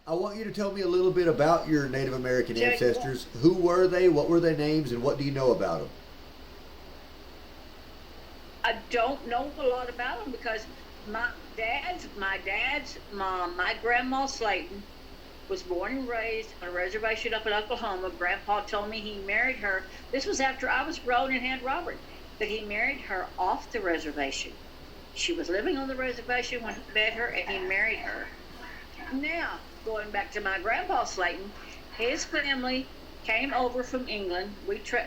I want you to tell me a little bit about your Native American Jake, ancestors. Who were they? What were their names? And what do you know about them? I don't know a lot about them because my dad's mom, my grandma Slayton, was born and raised on a reservation up in Oklahoma. Grandpa told me he married her. This was after I was grown and had Robert, but he married her off the reservation. She was living on the reservation when he met her, and he married her. Now, going back to my grandpa Slayton, his family came over from England.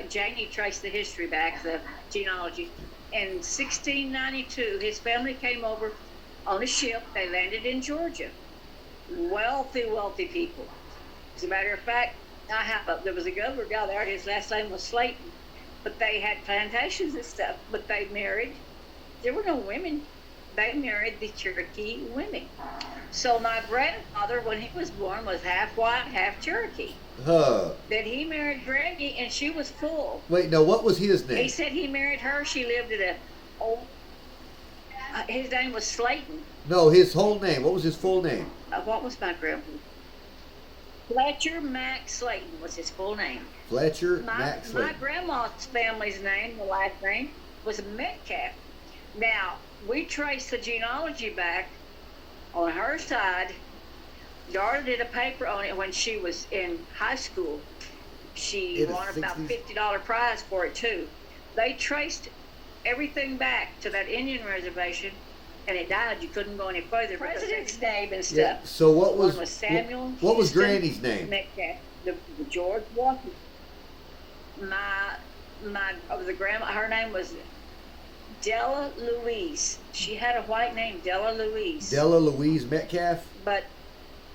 Janie traced the history back, the genealogy. In 1692, his family came over on a ship. They landed in Georgia. Wealthy, wealthy people. As a matter of fact, there was a governor guy there. His last name was Slayton, but they had plantations and stuff. But they married. There were no women. They married the Cherokee women. So my grandfather, when he was born, was half white, half Cherokee. Huh. Then he married Granny, and she was full. Wait, no, what was his He name? said he married her. She lived at a old. His name was Slayton. No, his whole name. What was his full name? What was my grandpa? Fletcher Mac Slayton was his full name. Fletcher My Max my Slayton. grandma's family's name, the last name, was Metcalf. Now we trace the genealogy back on her side. Dara did a paper on it when she was in high school. She In the won about 60s? $50 prize for it too. They traced everything back to that Indian reservation, and it died. You couldn't go any further. President's name and stuff. Yeah. So what was One was Samuel. what was Houston Granny's name? Metcalf. The George Washington. The grandma. Her name was Della Louise. She had a white name, Della Louise. Della Louise Metcalf. But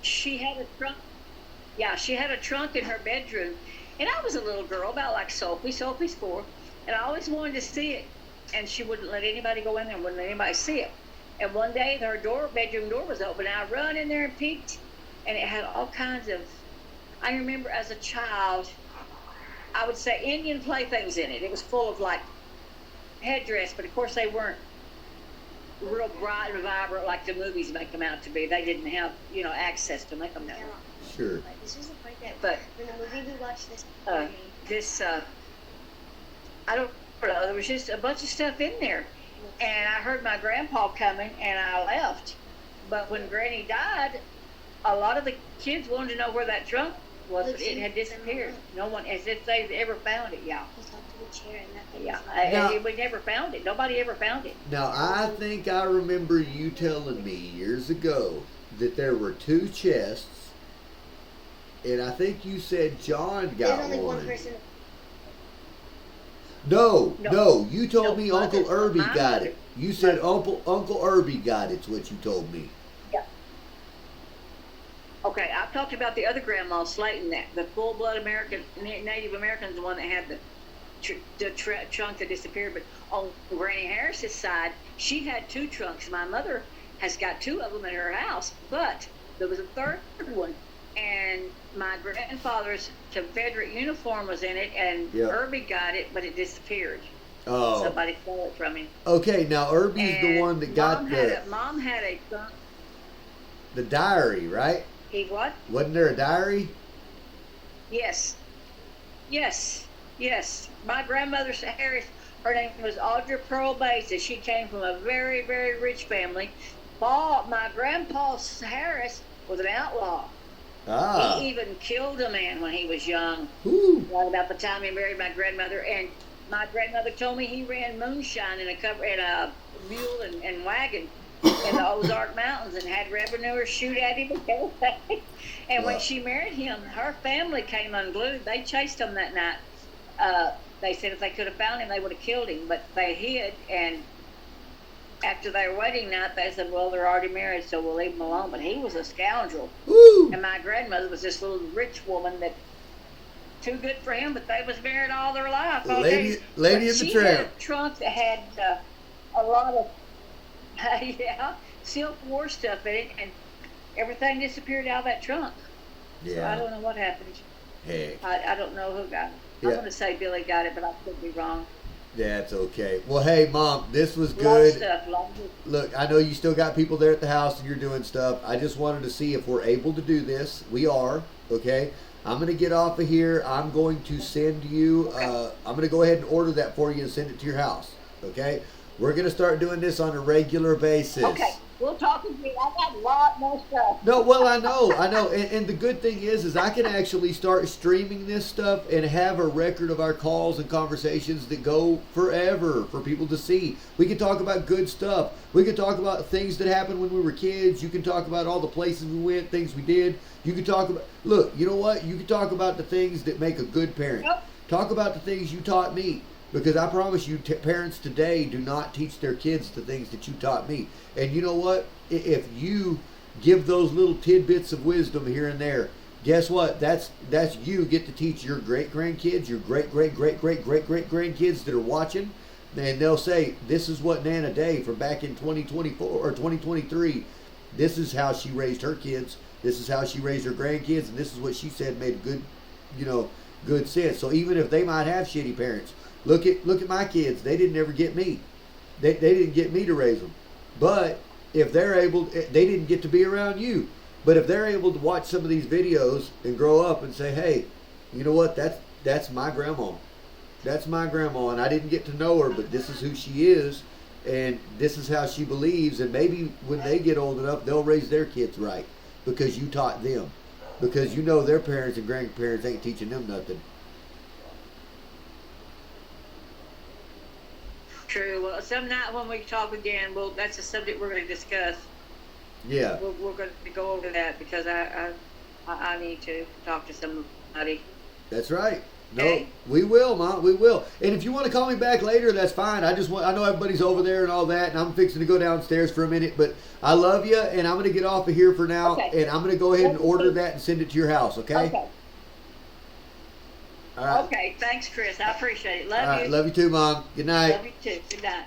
she had a trunk. Yeah, she had a trunk in her bedroom, and I was a little girl, about like Sophie. Sophie's 4, and I always wanted to see it, and she wouldn't let anybody go in there. Wouldn't let anybody see it. And one day, her bedroom door was open. And I run in there and peeked, and it had all kinds of. I remember as a child, I would say Indian playthings in it. It was full of like headdress, but of course they weren't real bright and vibrant like the movies make them out to be. They didn't have, access to make them that way. Sure. This is the part that But in the movie we watched this uh, morning. this, I don't know, there was just a bunch of stuff in there. And I heard my grandpa coming, and I left. But when Granny died, a lot of the kids wanted to know where that trunk was, but it had disappeared. No one, as if they ever found it, yeah. He talked to the chair and nothing Yeah, was like Now- we never found it. Nobody ever found it. Now I think I remember you telling me years ago that there were 2 chests, and I think you said John there's got only one one. person. No, No. no, you told No, me mother- Uncle Irby my got mother- it. You said Uncle Irby got it's what you told me. Yeah. Okay, I've talked about the other grandma, Slayton, that the full-blood American, Native American, the one that had the trunk that disappeared. But on Granny Harris's side, she had 2 trunks. My mother has got 2 of them in her house, but there was a third one, and my grandfather's Confederate uniform was in it, and Yeah. Irby got it, but it disappeared. Oh, Somebody stole it from him. okay. Now Irby's the And one that got Mom had a trunk. the diary, right? He what? Wasn't there a diary? Yes. Yes. Yes. My grandmother Harris, her name was Audra Pearl Bates, and she came from a very, very rich family. My grandpa Harris was an outlaw. Ah, He even killed a man when he was young, whoo. right about the time he married my grandmother. And my grandmother told me he ran moonshine in a mule and wagon in the Ozark Mountains, and had revenuers shoot at him and everything. And when Wow. she married him, her family came unglued. They chased him that night. They said if they could have found him, they would have killed him, but they hid. And after their wedding night, they said, well, they're already married, so we'll leave them alone. But he was a scoundrel. Woo. And my grandmother was this little rich woman that too good for him, but they was married all their life. Lady But in the she Tramp. had a trunk that had a lot of yeah, Silk War stuff in it, and everything disappeared out of that trunk. So I Yeah. don't know what happened. Heck. I don't know who got it. I'm Yeah. going to say Billy got it, but I could be wrong. That's okay. Well, hey, Mom, this was Love good. stuff. Love it. Look, I know you still got people there at the house and you're doing stuff. I just wanted to see if we're able to do this. We are, okay? I'm going to get off of here. I'm going to send you, I'm going to go ahead and order that for you and send it to your house, okay? We're going to start doing this on a regular basis. Okay. We'll talk again. I got a lot more stuff. No, well, I know. And the good thing is I can actually start streaming this stuff and have a record of our calls and conversations that go forever for people to see. We can talk about good stuff. We can talk about things that happened when we were kids. You can talk about all the places we went, things we did. You can talk about, look, you know what? You can talk about the things that make a good parent. Yep. Talk about the things you taught me. Because I promise you, parents today do not teach their kids the things that you taught me. And you know what? If you give those little tidbits of wisdom here and there, guess what? That's you get to teach your great grandkids, your great grandkids that are watching, and they'll say, "This is what Nana Day from back in 2024 or 2023. This is how she raised her kids. This is how she raised her grandkids, and this is what she said made good, good sense." So even if they might have shitty parents. Look at my kids. They didn't ever get me. They didn't get me to raise them. But if they're able, they didn't get to be around you. But if they're able to watch some of these videos and grow up and say, "Hey, you know what? That's my grandma. That's my grandma, and I didn't get to know her, but this is who she is, and this is how she believes." And maybe when they get old enough, they'll raise their kids right because you taught them. Because you know their parents and grandparents ain't teaching them nothing. True. Well, some night when we talk again, that's a subject we're going to discuss. Yeah. We're going to go over that because I need to talk to somebody. That's right. No, Okay. we will, Mom. We will. And if you want to call me back later, that's fine. I know everybody's over there and all that, and I'm fixing to go downstairs for a minute. But I love you, and I'm going to get off of here for now, Okay. and I'm going to go ahead and order that and send it to your house. Okay. Okay. All right. Okay. Thanks, Chris. I appreciate it. All Love right. you. Love you too, Mom. Good night. Love you too. Good night.